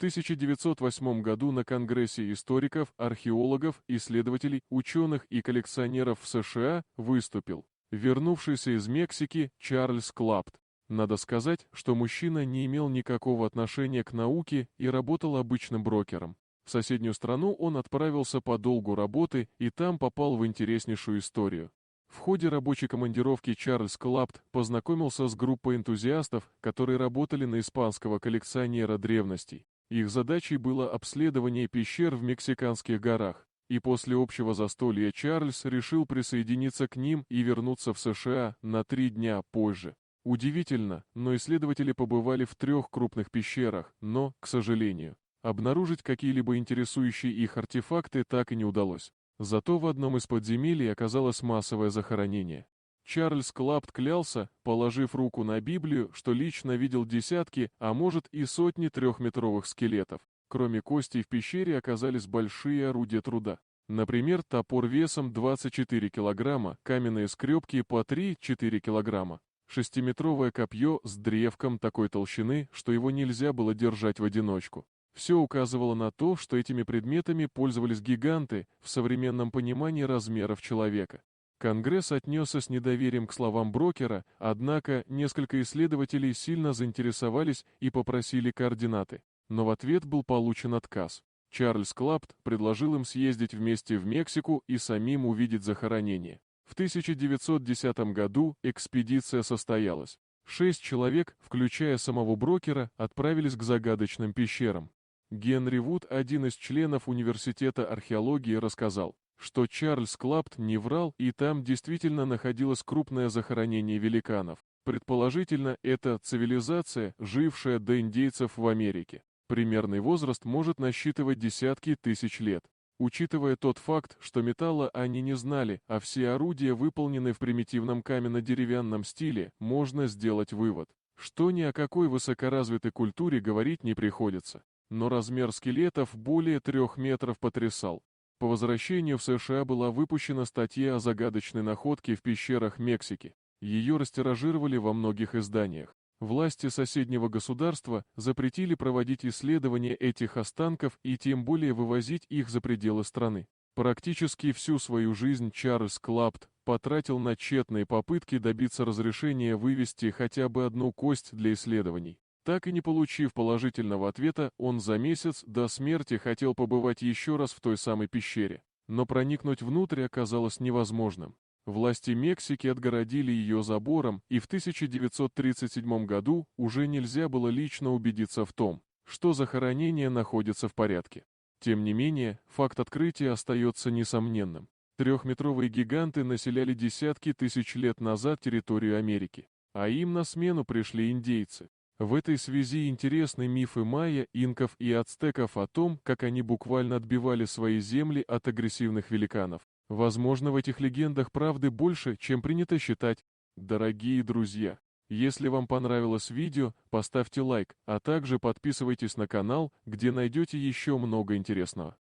1908 году на Конгрессе историков, археологов, исследователей, ученых и коллекционеров в США выступил вернувшийся из Мексики Чарльз Клапт. Надо сказать, что мужчина не имел никакого отношения к науке и работал обычным брокером. В соседнюю страну он отправился по долгу работы и там попал в интереснейшую историю. В ходе рабочей командировки Чарльз Клапт познакомился с группой энтузиастов, которые работали на испанского коллекционера древностей. Их задачей было обследование пещер в Мексиканских горах, и после общего застолья Чарльз решил присоединиться к ним и вернуться в США на 3 дня позже. Удивительно, но исследователи побывали в 3 крупных пещерах, но, к сожалению, обнаружить какие-либо интересующие их артефакты так и не удалось. Зато в одном из подземелий оказалось массовое захоронение. Чарльз Клапт клялся, положив руку на Библию, что лично видел десятки, а может и сотни 3-метровых скелетов. Кроме костей в пещере оказались большие орудия труда. Например, топор весом 24 килограмма, каменные скребки по 3-4 килограмма, 6-метровое копье с древком такой толщины, что его нельзя было держать в одиночку. Все указывало на то, что этими предметами пользовались гиганты в современном понимании размеров человека. Конгресс отнесся с недоверием к словам брокера, однако несколько исследователей сильно заинтересовались и попросили координаты. Но в ответ был получен отказ. Чарльз Клапт предложил им съездить вместе в Мексику и самим увидеть захоронение. В 1910 году экспедиция состоялась. 6 человек, включая самого брокера, отправились к загадочным пещерам. Генри Вуд, один из членов Университета археологии, рассказал, что Чарльз Клапт не врал, и там действительно находилось крупное захоронение великанов. Предположительно, это цивилизация, жившая до индейцев в Америке. Примерный возраст может насчитывать десятки тысяч лет. Учитывая тот факт, что металла они не знали, а все орудия выполнены в примитивном каменно-деревянном стиле, можно сделать вывод, что ни о какой высокоразвитой культуре говорить не приходится. Но размер скелетов более 3 метров потрясал. По возвращению в США была выпущена статья о загадочной находке в пещерах Мексики. Ее растиражировали во многих изданиях. Власти соседнего государства запретили проводить исследования этих останков и тем более вывозить их за пределы страны. Практически всю свою жизнь Чарльз Клапт потратил на тщетные попытки добиться разрешения вывести хотя бы одну кость для исследований. Так и не получив положительного ответа, он за месяц до смерти хотел побывать еще раз в той самой пещере, но проникнуть внутрь оказалось невозможным. Власти Мексики отгородили ее забором, и в 1937 году уже нельзя было лично убедиться в том, что захоронение находится в порядке. Тем не менее, факт открытия остается несомненным. 3-метровые гиганты населяли десятки тысяч лет назад территорию Америки, а им на смену пришли индейцы. В этой связи интересны мифы майя, инков и ацтеков о том, как они буквально отбивали свои земли от агрессивных великанов. Возможно, в этих легендах правды больше, чем принято считать. Дорогие друзья, если вам понравилось видео, поставьте лайк, а также подписывайтесь на канал, где найдете еще много интересного.